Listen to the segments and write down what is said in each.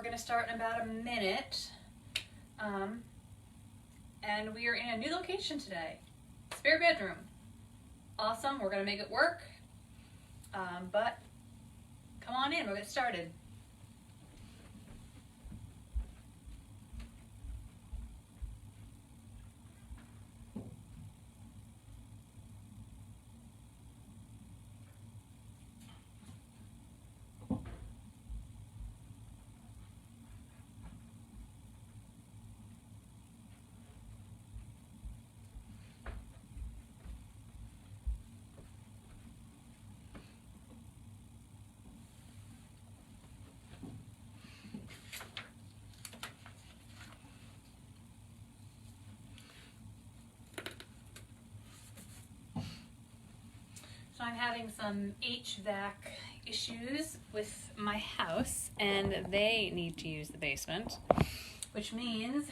going to start in about a minute. And we are in a new location today. Spare bedroom. Awesome. We're going to make it work. But come on in. We'll get started. I'm having some HVAC issues with my house, and they need to use the basement, which means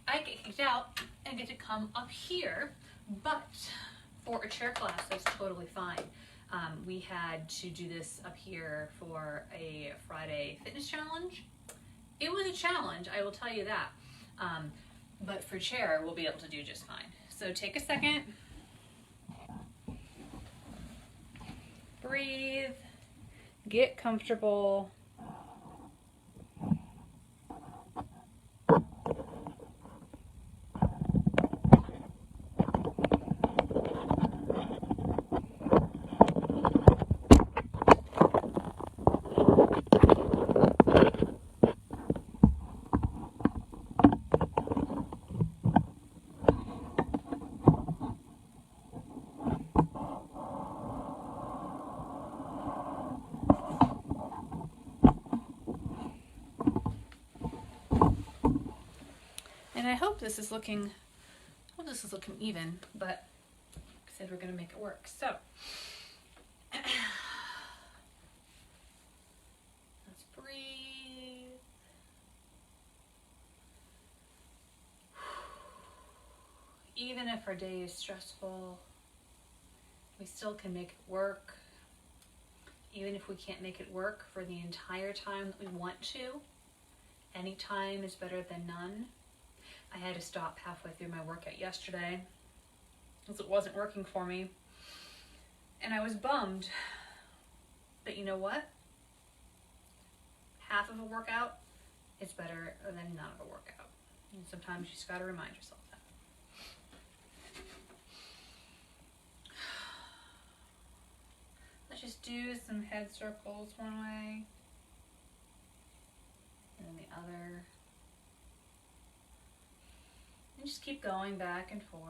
I get kicked out and get to come up here, but for a chair class, that's totally fine. We had to do this up here for a Friday fitness challenge. It was a challenge, I will tell you that, but for chair, we'll be able to do just fine. So take a second. Breathe, get comfortable. And I hope this is looking even, but like I said, we're going to make it work. So let's breathe. Even if our day is stressful, we still can make it work. Even if we can't make it work for the entire time that we want to, any time is better than none. I had to stop halfway through my workout yesterday because it wasn't working for me. And I was bummed. But you know what? Half of a workout is better than none of a workout. And sometimes you just got to remind yourself that. Let's just do some head circles one way and then the other. And just keep going back and forth.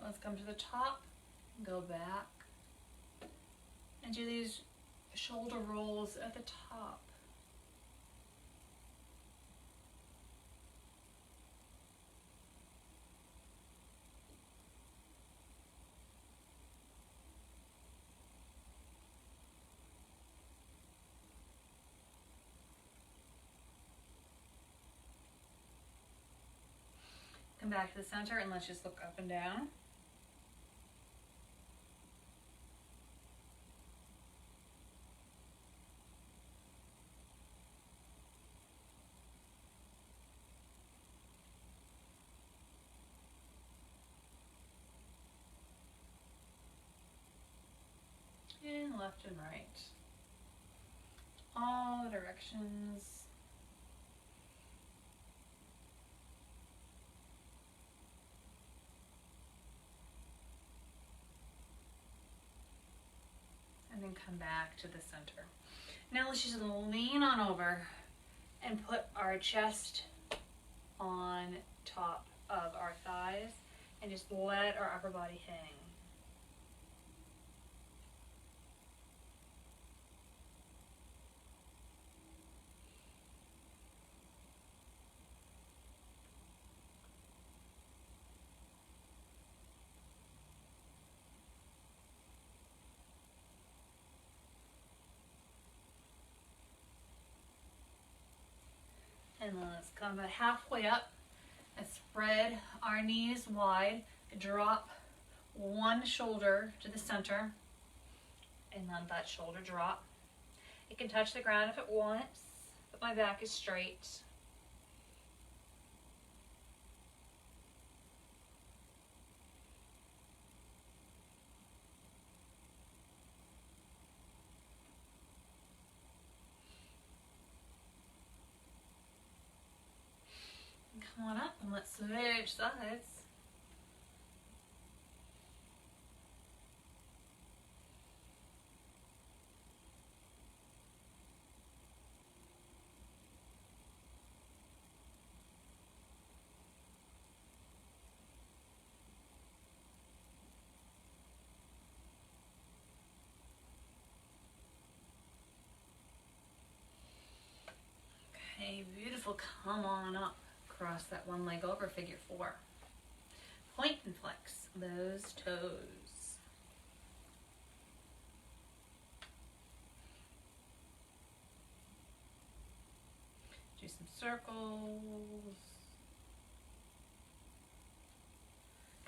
Let's come to the top, go back, and do these shoulder rolls at the top. Come back to the center and let's just look up and down. And left and right. All directions. And then come back to the center. Now let's just lean on over and put our chest on top of our thighs and just let our upper body hang. And let's come about halfway up and spread our knees wide. Drop one shoulder to the center and let that shoulder drop. It can touch the ground if it wants, but my back is straight. Come on up and let's switch sides. Okay, beautiful. Come on up. Cross that one leg over, figure four. Point and flex those toes. Do some circles.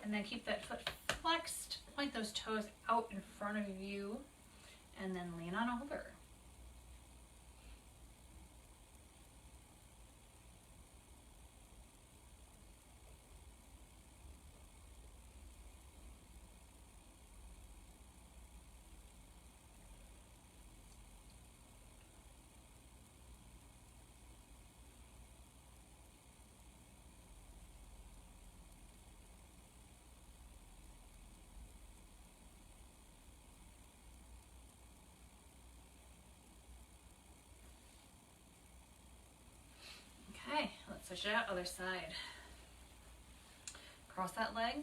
And then keep that foot flexed. Point those toes out in front of you. And then lean on over. Okay, let's switch it out, other side. Cross that leg,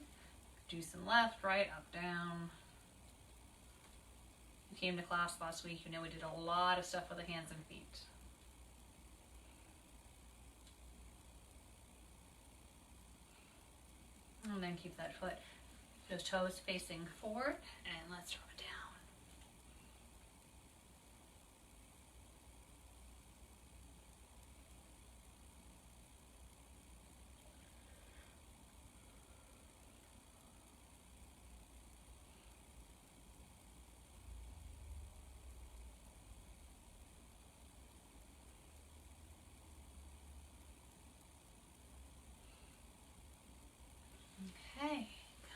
do some left, right, up, down. You came to class last week, you know we did a lot of stuff with the hands and feet. And then keep that foot, those toes facing forward, and let's drop it down. Okay,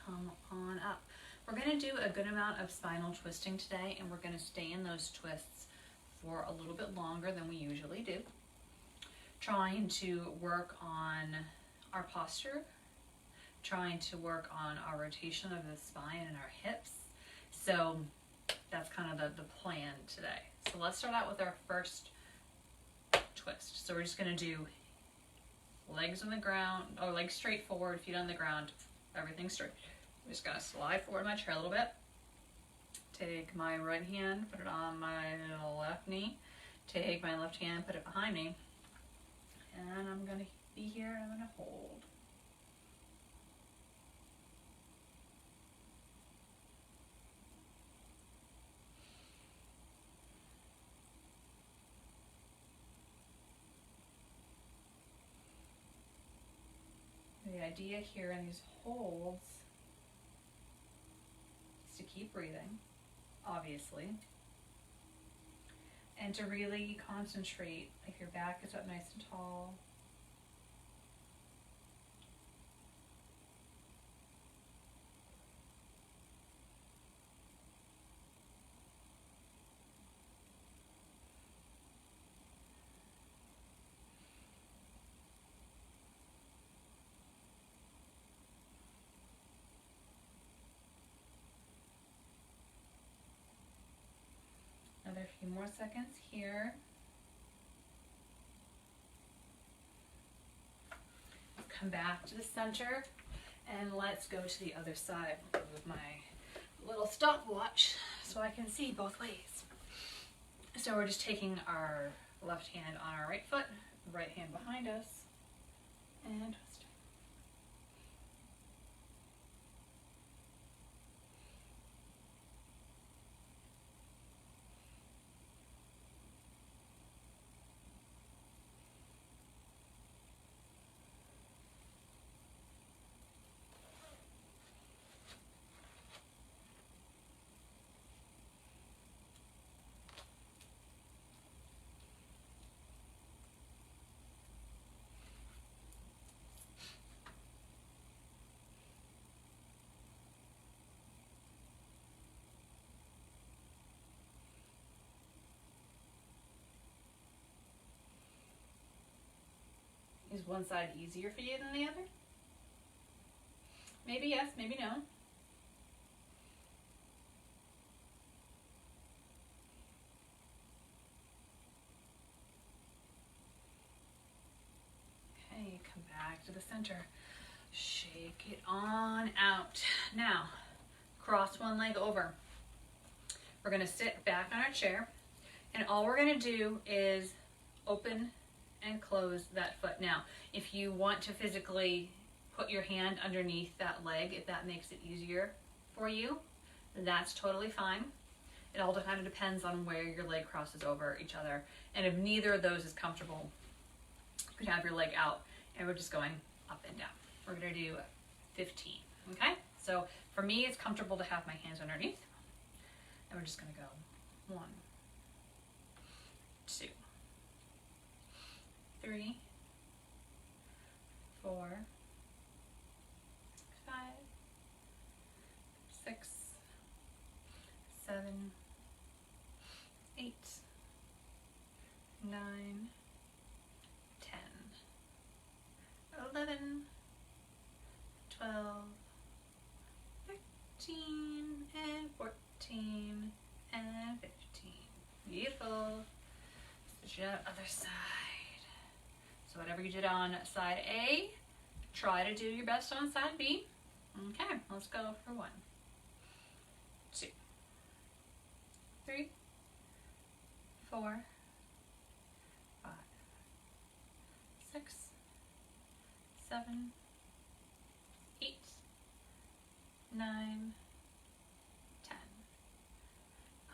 come on up. We're going to do a good amount of spinal twisting today, and we're going to stay in those twists for a little bit longer than we usually do. Trying to work on our posture, trying to work on our rotation of the spine and our hips. So that's kind of the plan today. So let's start out with our first twist. So we're just going to do legs on the ground, or legs straight forward, feet on the ground, everything straight. I'm just going to slide forward my chair a little bit. Take my right hand, put it on my left knee. Take my left hand, put it behind me. And I'm going to be here and I'm going to hold. The idea here in these holds is to keep breathing, obviously, and to really concentrate if your back is up nice and tall. Another few more seconds here. Come back to the center and let's go to the other side with my little stopwatch so I can see both ways. So we're just taking our left hand on our right foot, right hand behind us, and twist. Is one side easier for you than the other? Maybe yes, maybe no. Okay, come back to the center. Shake it on out. Now, cross one leg over. We're gonna sit back on our chair, and all we're gonna do is open and close that foot. Now, if you want to physically put your hand underneath that leg, if that makes it easier for you, that's totally fine. It all kind of depends on where your leg crosses over each other. And if neither of those is comfortable, you can have your leg out, and we're just going up and down. We're gonna do 15, okay? So for me, it's comfortable to have my hands underneath. And we're just gonna go 1, 2, 3, 4, 5, 6, 7, 8, 9, 10, 11, 12, 13, and 14, and 15. Beautiful. Switch it out other side. So whatever you did on side A, try to do your best on side B. Okay, let's go for 1, 2, 3, 4, 5, 6, 7, 8, 9, 10,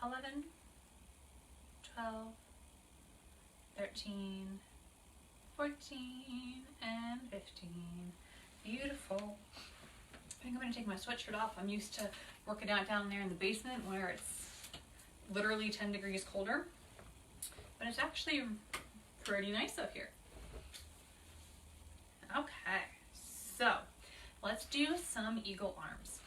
11, 12, 13, 14, and 15. Beautiful. I think I'm going to take my sweatshirt off. I'm used to working out down there in the basement where it's literally 10 degrees colder. But it's actually pretty nice up here. Okay, so let's do some eagle arms.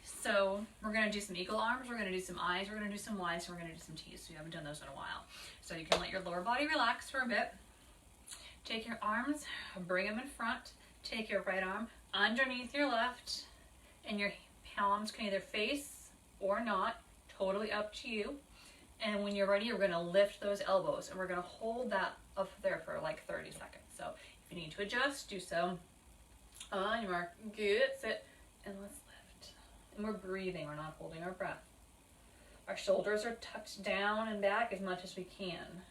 So we're going to do some eagle arms, we're going to do some eyes, we're going to do some Ys, we're going to do some Ts. We haven't done those in a while. So you can let your lower body relax for a bit. Take your arms, bring them in front. Take your right arm underneath your left, and your palms can either face or not, totally up to you. And when you're ready, we're going to lift those elbows, and we're going to hold that up there for like 30 seconds. So if you need to adjust, do so. On your mark, good, sit, and let's lift. And we're breathing, we're not holding our breath. Our shoulders are tucked down and back as much as we can.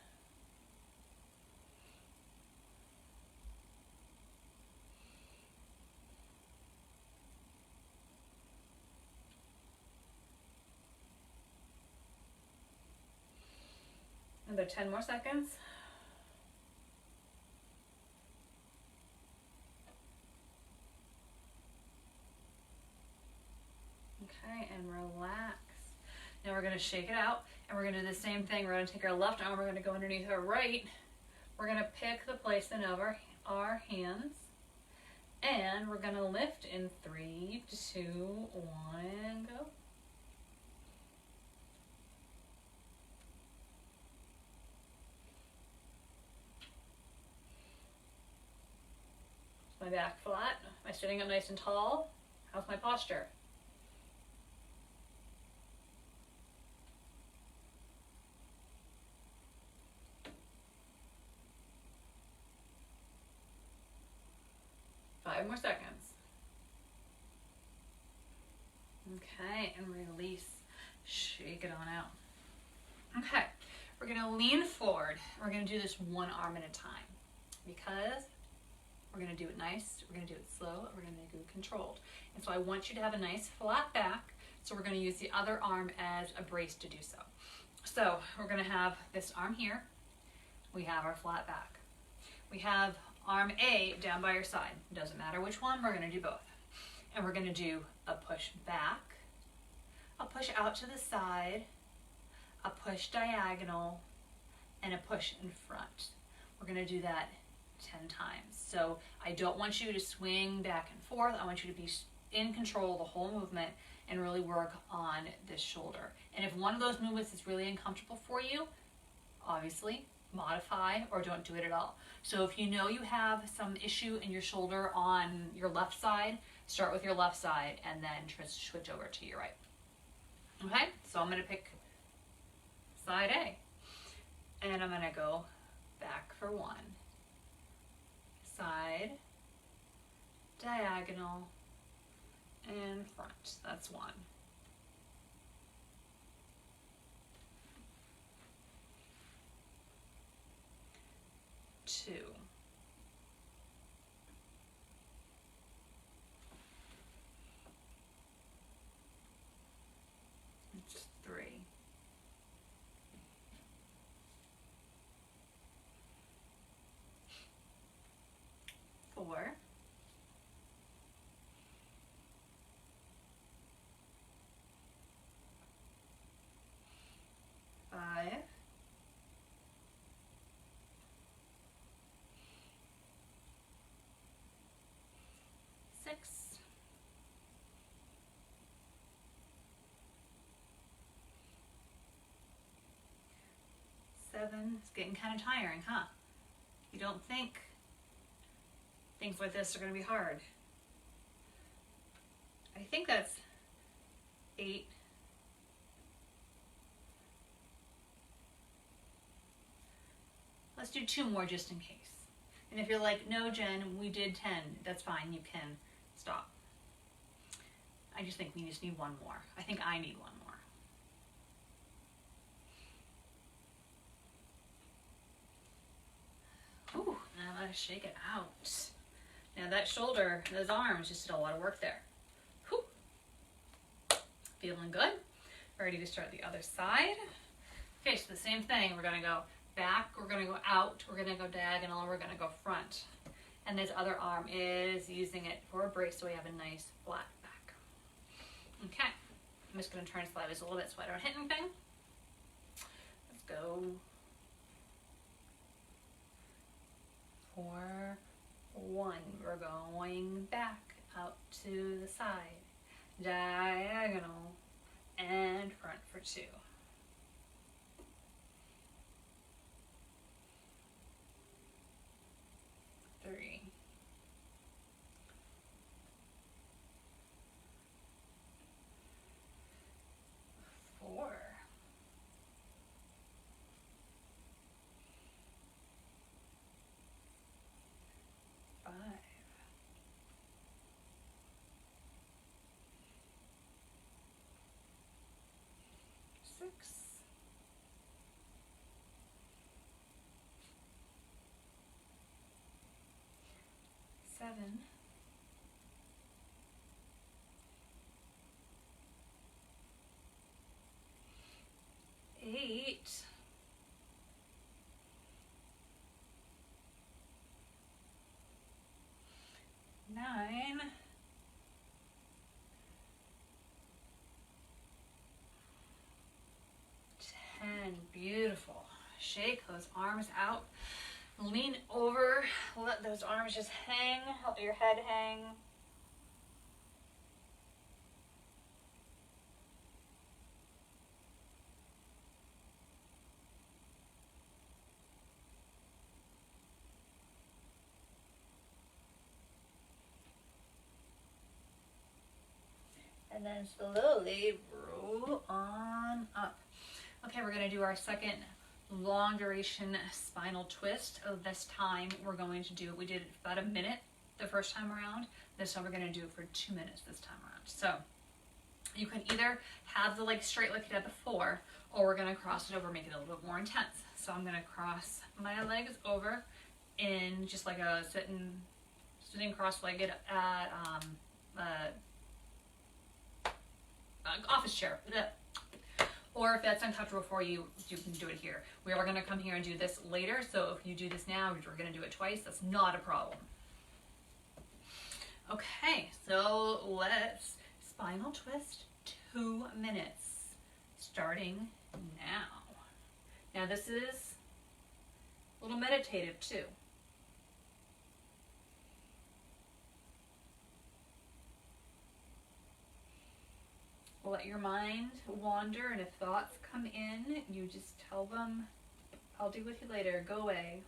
Another 10 more seconds. Okay, and relax. Now we're going to shake it out, and we're going to do the same thing. We're going to take our left arm, we're going to go underneath our right. We're going to pick the placement of our hands, and we're going to lift in 3, 2, 1, and go. My back flat? Am I sitting up nice and tall? How's my posture? Five more seconds. Okay, and release. Shake it on out. Okay, we're gonna lean forward. We're gonna do this one arm at a time because we're going to do it nice, we're going to do it slow, and we're going to do it controlled. And so I want you to have a nice flat back, so we're going to use the other arm as a brace to do so. So we're going to have this arm here, we have our flat back. We have arm A down by your side. It doesn't matter which one, we're going to do both. And we're going to do a push back, a push out to the side, a push diagonal, and a push in front. We're going to do that 10 times. So I don't want you to swing back and forth. I want you to be in control of the whole movement and really work on this shoulder. And if one of those movements is really uncomfortable for you, obviously modify or don't do it at all. So if you know you have some issue in your shoulder on your left side, start with your left side and then switch over to your right. Okay, so I'm going to pick side A, and I'm going to go back for 1, side, diagonal, and front. That's 1. 2. It's 3. 4. 5. 6. 7. It's getting kind of tiring, huh? You don't think things like this are going to be hard. I think that's 8. Let's do 2 more just in case. And if you're like, no, Jen, we did 10, that's fine, you can stop. I just think we just need 1 more. I think I need 1 more. Ooh, now I'm gonna shake it out. Now that shoulder, those arms just did a lot of work there. Whew. Feeling good. Ready to start the other side. Okay, so the same thing. We're gonna go back, we're gonna go out, we're gonna go diagonal, and we're gonna go front. And this other arm is using it for a brace, so we have a nice flat back. Okay, I'm just gonna try and slide this a little bit so I don't hit anything. Let's go. 4, 1. We're going back out to the side, diagonal, and front for 2. 3. 4. 5. 6. 7. 8. 9. 10. Beautiful. Shake those arms out. Lean over. Let those arms just hang. Let your head hang. And then slowly roll on up. Okay, we're going to do our second long duration spinal twist. This time we're going to do, we did about a minute the first time around. This time we're going to do it for 2 minutes this time around. So you can either have the legs straight like you did before, or we're going to cross it over, make it a little bit more intense. So I'm going to cross my legs over in just like a sitting cross-legged at office chair. Or if that's uncomfortable for you, you can do it here. We are going to come here and do this later, so if you do this now, we're going to do it twice. That's not a problem. Okay, so let's spinal twist 2 minutes, starting now. Now this is a little meditative too. Let your mind wander, and if thoughts come in, you just tell them I'll deal with you later. Go away.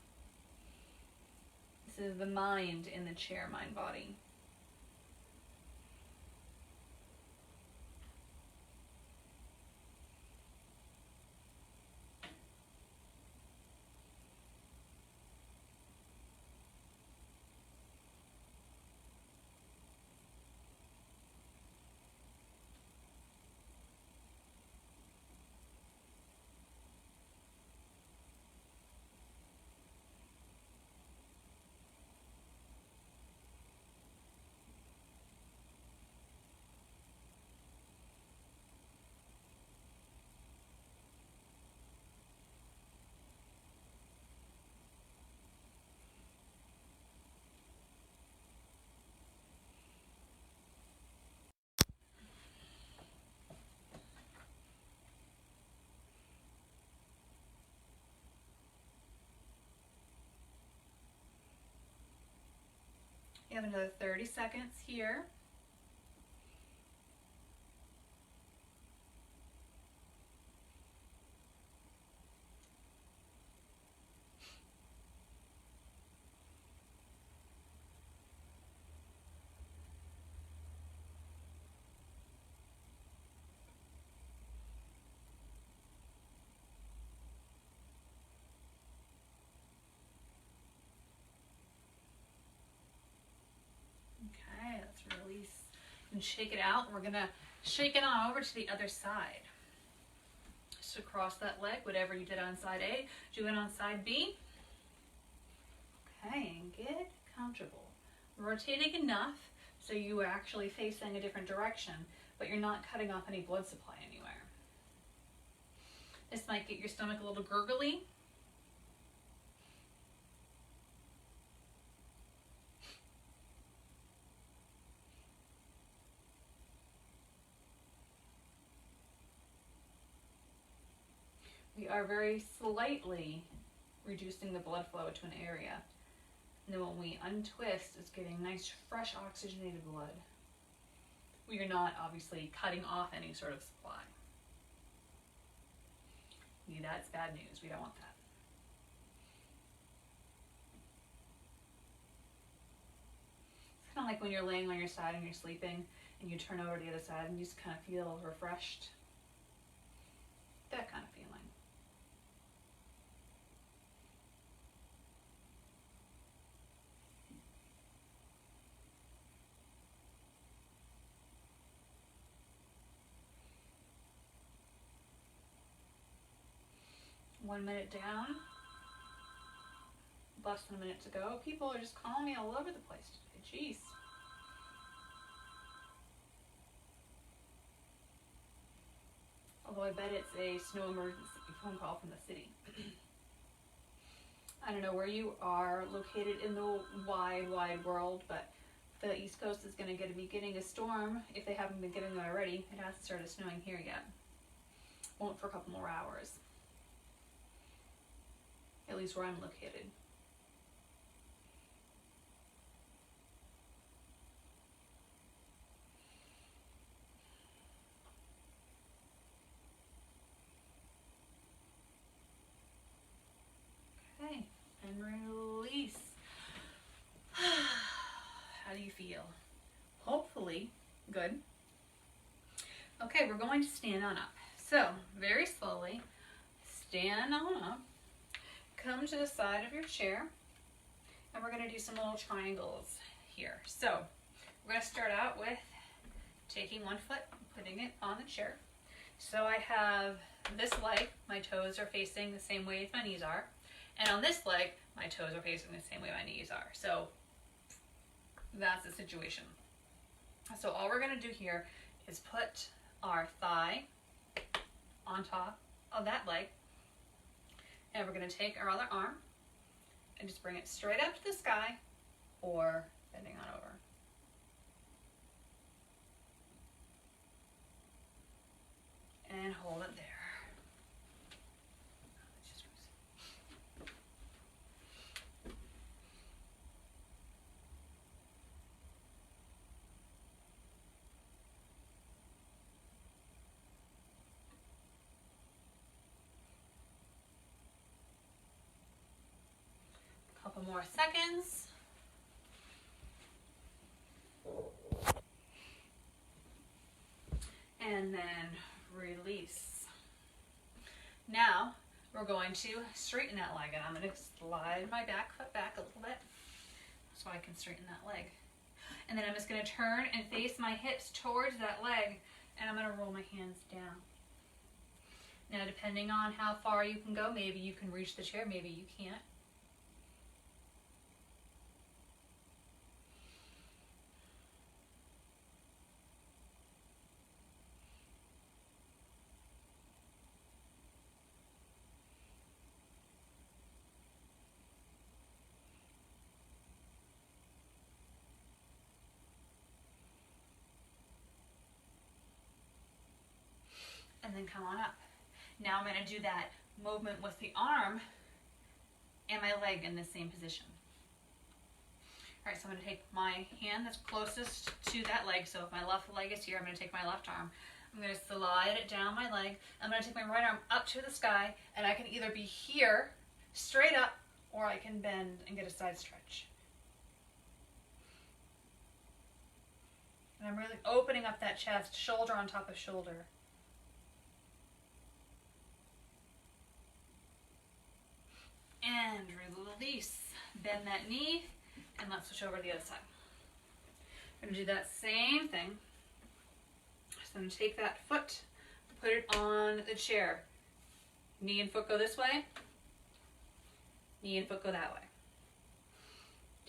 This is the mind in the chair, mind, body. You have another 30 seconds here. Okay, let's release and shake it out. We're gonna shake it on over to the other side. Just across that leg, whatever you did on side A, do it on side B. Okay, and get comfortable. Rotating enough so you are actually facing a different direction, but you're not cutting off any blood supply anywhere. This might get your stomach a little gurgly. We are very slightly reducing the blood flow to an area. And then when we untwist, it's getting nice, fresh, oxygenated blood. We are not obviously cutting off any sort of supply. That's bad news. We don't want that. It's kind of like when you're laying on your side and you're sleeping and you turn over to the other side and you just kind of feel refreshed. That kind of feeling. One minute down. Less than a minute to go. People are just calling me all over the place today. Jeez. Although I bet it's a snow emergency phone call from the city. I don't know where you are located in the wide, wide world, but the East Coast is going to be getting a storm. If they haven't been getting it already, it hasn't started snowing here yet. Won't for a couple more hours. At least where I'm located. Okay, and release. How do you feel? Hopefully good. Okay, we're going to stand on up. So, very slowly, stand on up. Come to the side of your chair, and we're going to do some little triangles here. So we're going to start out with taking one foot, putting it on the chair. So I have this leg, my toes are facing the same way as my knees are, and on this leg, my toes are facing the same way my knees are. So that's the situation. So all we're going to do here is put our thigh on top of that leg. And we're going to take our other arm and just bring it straight up to the sky or bending on over. And hold it there. more seconds. And then release. Now we're going to straighten that leg, and I'm going to slide my back foot back a little bit so I can straighten that leg. And then I'm just going to turn and face my hips towards that leg, and I'm going to roll my hands down. Now, depending on how far you can go, maybe you can reach the chair, maybe you can't. And then come on up. Now I'm going to do that movement with the arm and my leg in the same position. All right, so I'm going to take my hand that's closest to that leg. So if my left leg is here, I'm going to take my left arm. I'm going to slide it down my leg. I'm going to take my right arm up to the sky, and I can either be here, straight up, or I can bend and get a side stretch. And I'm really opening up that chest, shoulder on top of shoulder. And release. Bend that knee, and let's switch over to the other side. I'm going to do that same thing. So I'm going to take that foot, put it on the chair. Knee and foot go this way. Knee and foot go that way.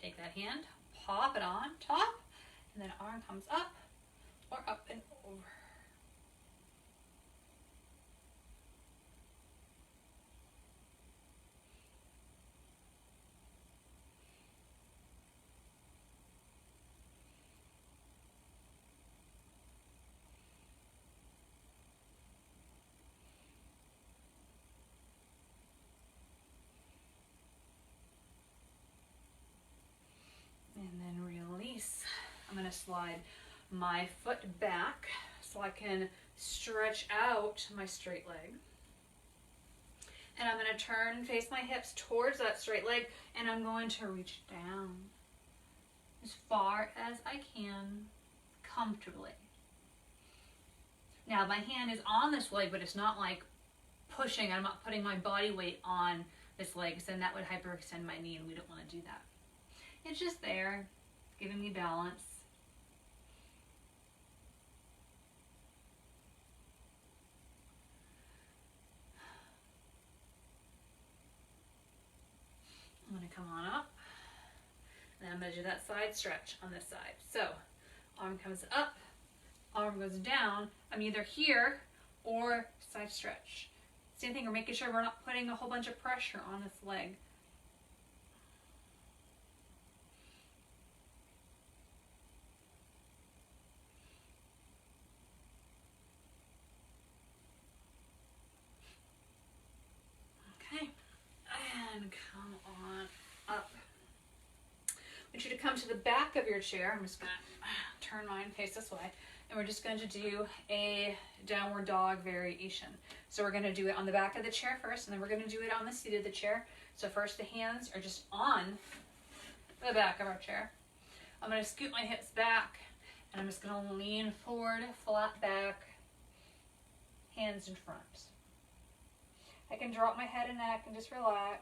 Take that hand, pop it on top, and then arm comes up or up and over. And then release. I'm going to slide my foot back so I can stretch out my straight leg. And I'm going to turn and face my hips towards that straight leg, and I'm going to reach down as far as I can comfortably. Now my hand is on this leg, but it's not like pushing. I'm not putting my body weight on this leg, because then that would hyperextend my knee, and we don't want to do that. It's just there, giving me balance. I'm going to come on up, and I'm going to do that side stretch on this side. So, arm comes up, arm goes down. I'm either here or side stretch. Same thing, we're making sure we're not putting a whole bunch of pressure on this leg. And come on up. I want you to come to the back of your chair. I'm just going to turn mine face this way. And we're just going to do a downward dog variation. So we're going to do it on the back of the chair first, and then we're going to do it on the seat of the chair. So first the hands are just on the back of our chair. I'm going to scoot my hips back, and I'm just going to lean forward, flat back, hands in front. I can drop my head and neck and just relax.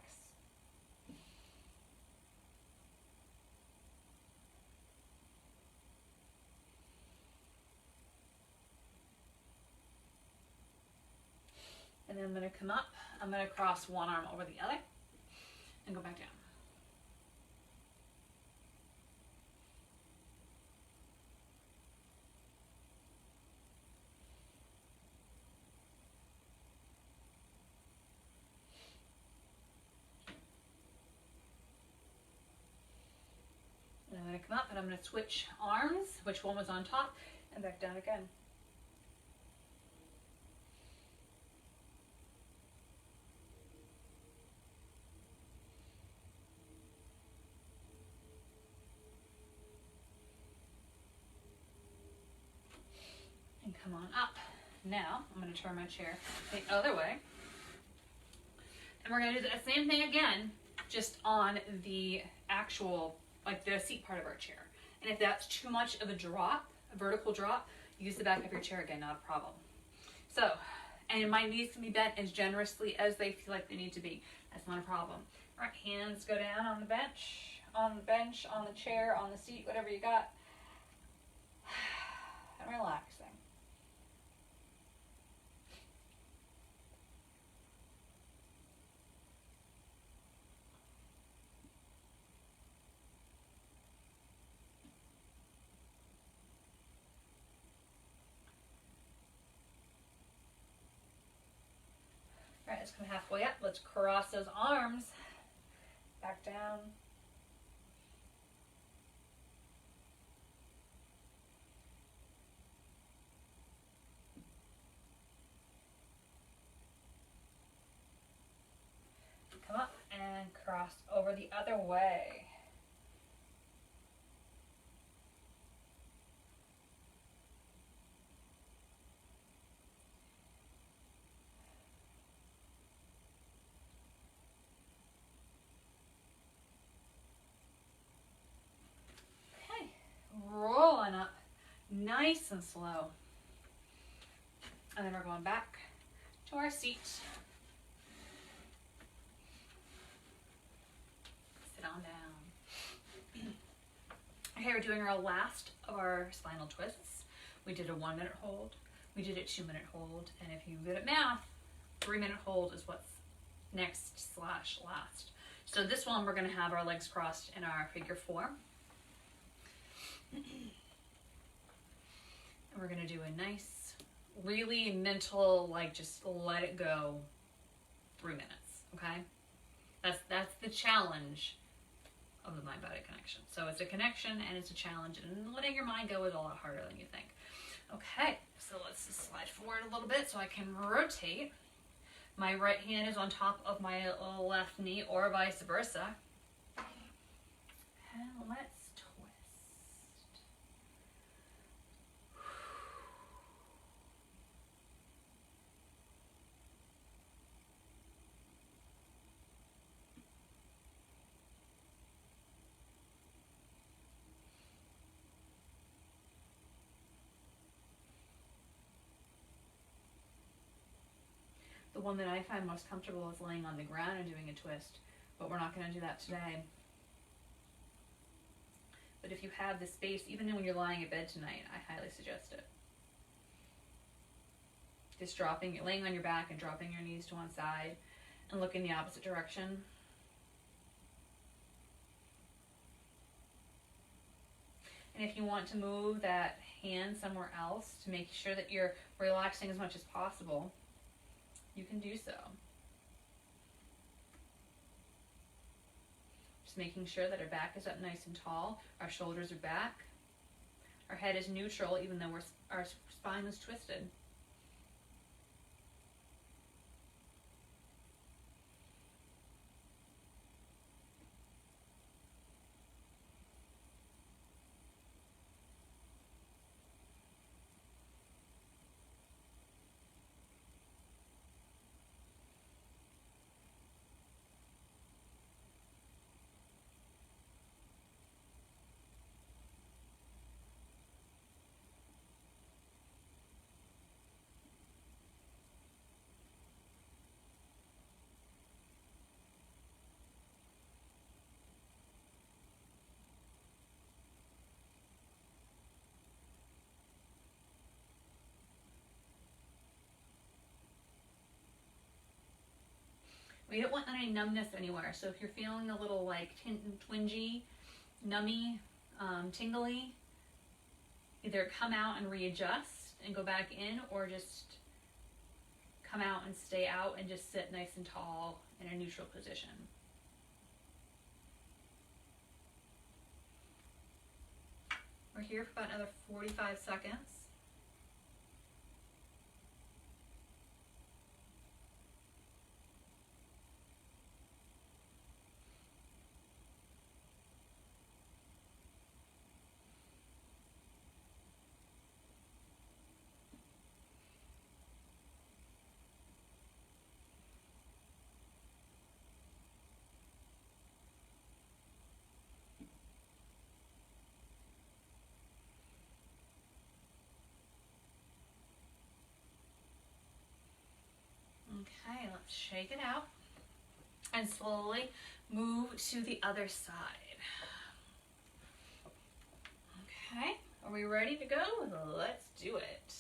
And then I'm going to come up. I'm going to cross one arm over the other and go back down. And I'm going to come up, and I'm going to switch arms, which one was on top, and back down again. And come on up. Now, I'm going to turn my chair the other way. And we're going to do the same thing again, just on the actual, like the seat part of our chair. And if that's too much of a drop, a vertical drop, use the back of your chair again, not a problem. So, and my knees can be bent as generously as they feel like they need to be. That's not a problem. All right, hands go down on the bench, on the chair, on the seat, whatever you got. And relaxing. All right, let's come halfway up. Let's cross those arms back down. Come up and cross over the other way. Okay, rolling up nice and slow. And then we're going back to our seat. On down. Okay, we're doing our last of our spinal twists. We did a 1 minute hold, we did a 2 minute hold, and if you're good at math, 3 minute hold is what's next / last. So this one we're going to have our legs crossed in our figure 4. And we're going to do a nice, really mental, like just let it go 3 minutes, okay? That's the challenge of the mind-body connection. So it's a connection and it's a challenge, and letting your mind go is a lot harder than you think. Okay, so let's just slide forward a little bit so I can rotate. My right hand is on top of my left knee or vice versa. And let's twist. The one that I find most comfortable is laying on the ground and doing a twist, but we're not going to do that today. But if you have the space, even when you're lying in bed tonight, I highly suggest it. Just laying on your back and dropping your knees to one side and looking the opposite direction. And if you want to move that hand somewhere else to make sure that you're relaxing as much as possible, you can do so. Just making sure that our back is up nice and tall, our shoulders are back, our head is neutral even though our spine is twisted. We don't want any numbness anywhere. So if you're feeling a little like twingy, nummy, tingly, either come out and readjust and go back in, or just come out and stay out and just sit nice and tall in a neutral position. We're here for about another 45 seconds. Okay, let's shake it out and slowly move to the other side. Okay, are we ready to go? Let's do it.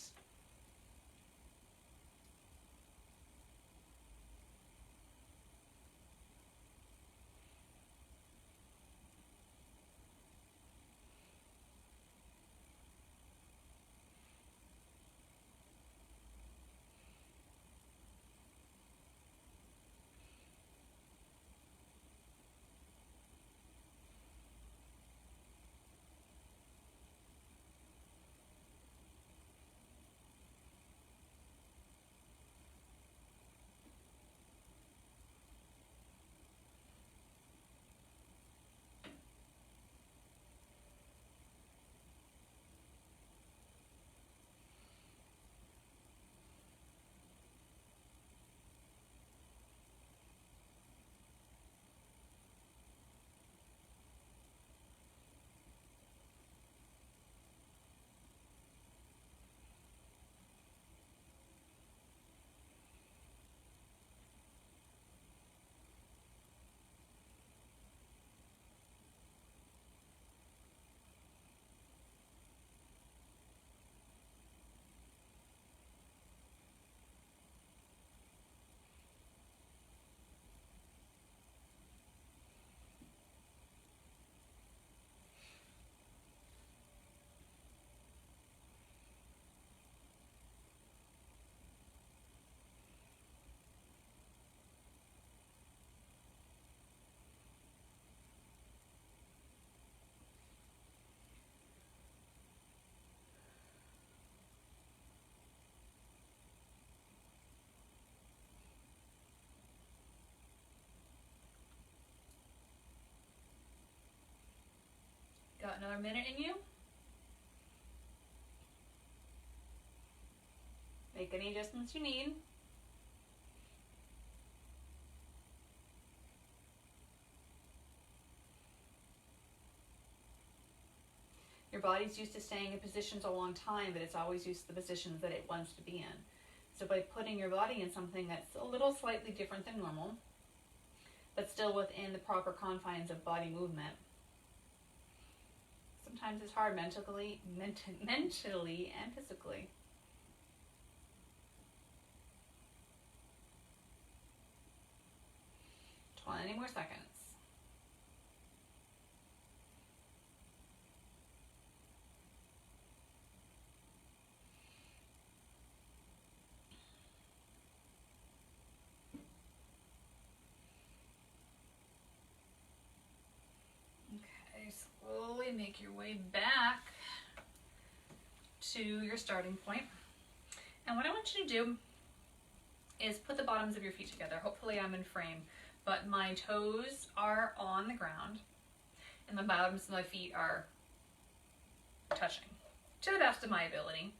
Got another minute in you? Make any adjustments you need. Your body's used to staying in positions a long time, but it's always used to the positions that it wants to be in. So by putting your body in something that's a little slightly different than normal, but still within the proper confines of body movement, sometimes it's hard mentally and physically. Any more seconds. Okay, slowly make your way back to your starting point. And what I want you to do is put the bottoms of your feet together. Hopefully I'm in frame, but my toes are on the ground and the bottoms of my feet are touching to the best of my ability.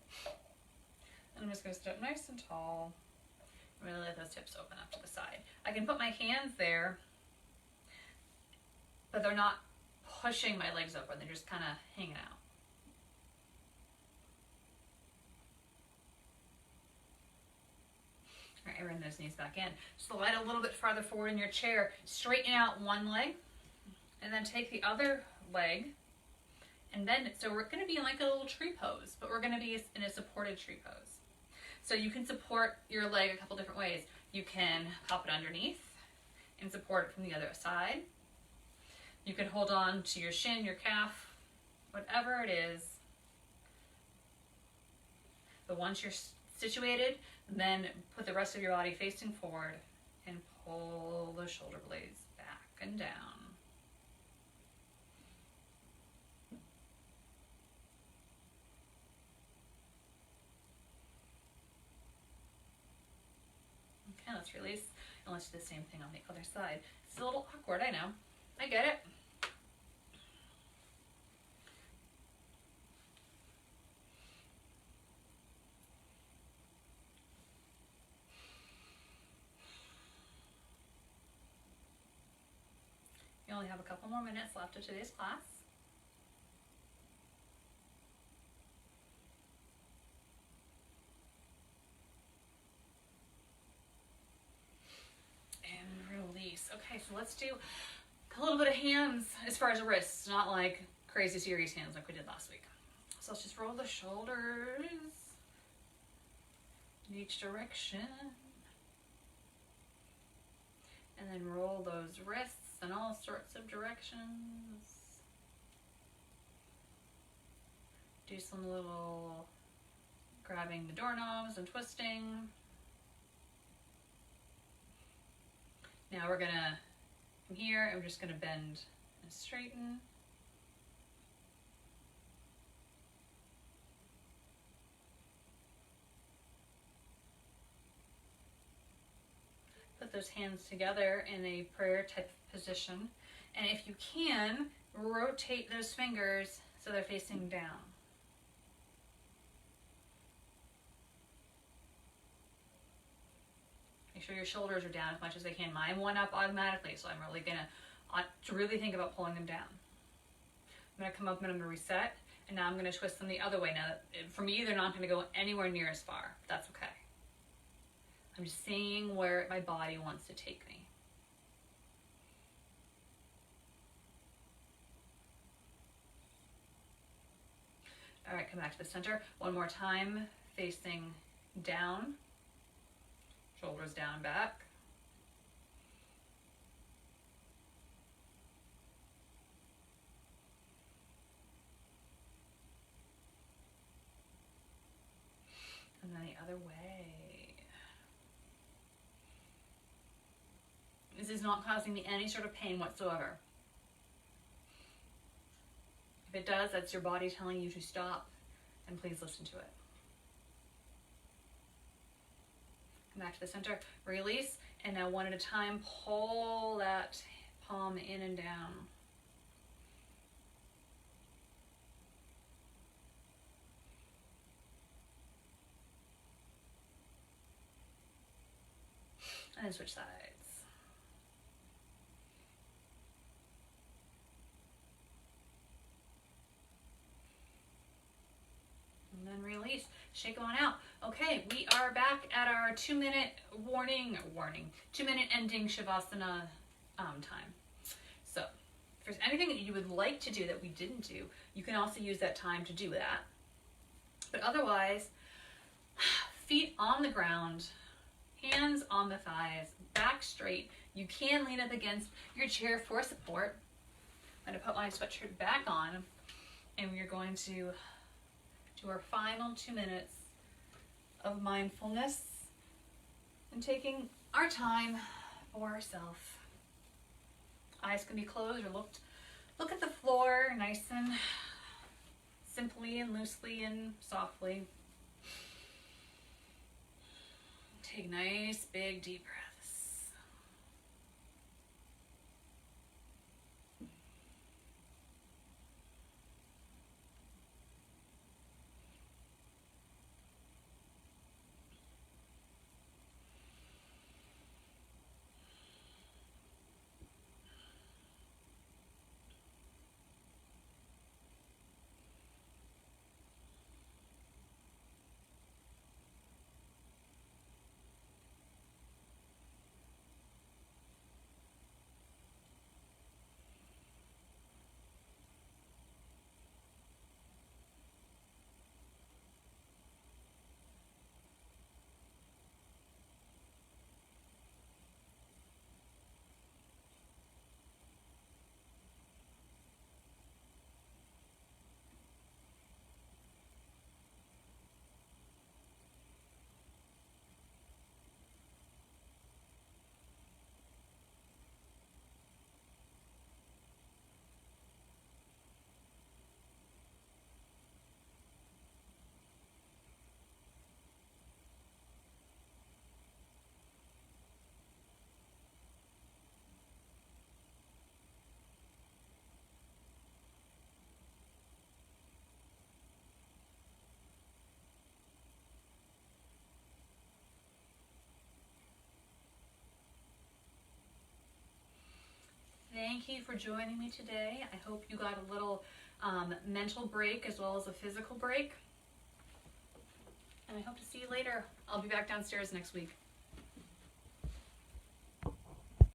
And I'm just going to sit up nice and tall. Really let those hips open up to the side. I can put my hands there, but they're not pushing my legs open. They're just kind of hanging out. All right, bring those knees back in. Slide a little bit farther forward in your chair. Straighten out one leg, and then take the other leg and bend it. So we're going to be in like a little tree pose, but we're going to be in a supported tree pose. So you can support your leg a couple different ways. You can pop it underneath and support it from the other side. You can hold on to your shin, your calf, whatever it is. But once you're situated, then put the rest of your body facing forward and pull the shoulder blades back and down. Okay, let's release, and let's do the same thing on the other side. It's a little awkward, I know. I get it. You only have a couple more minutes left of today's class. let's do a little bit of hands as far as wrists, not like crazy serious hands like we did last week. So let's just roll the shoulders in each direction. And then roll those wrists in all sorts of directions. Do some little grabbing the doorknobs and twisting. Now we're gonna, from here, I'm just gonna bend and straighten. Put those hands together in a prayer type position. And if you can, rotate those fingers so they're facing down. Make sure your shoulders are down as much as they can. Mine went up automatically, so I'm really gonna really think about pulling them down. I'm gonna come up and I'm gonna reset, and now I'm gonna twist them the other way. Now, for me, they're not gonna go anywhere near as far. That's okay. I'm just seeing where my body wants to take me. All right, come back to the center. One more time, facing down. Shoulders down, back. And then the other way. This is not causing me any sort of pain whatsoever. If it does, that's your body telling you to stop, and please listen to it. Come back to the center, release, and now one at a time, pull that palm in and down. And then switch sides. And then release. Shake on out. Okay, we are back at our 2-minute warning, 2-minute ending Shavasana time. So, if there's anything that you would like to do that we didn't do, you can also use that time to do that. But otherwise, feet on the ground, hands on the thighs, back straight. You can lean up against your chair for support. I'm going to put my sweatshirt back on, and we're going to do our final 2 minutes of mindfulness and taking our time for ourselves. Eyes can be closed or look at the floor nice and simply and loosely and softly. Take nice big deep breaths. Thank you for joining me today. I hope you got a little mental break as well as a physical break. And I hope to see you later. I'll be back downstairs next week.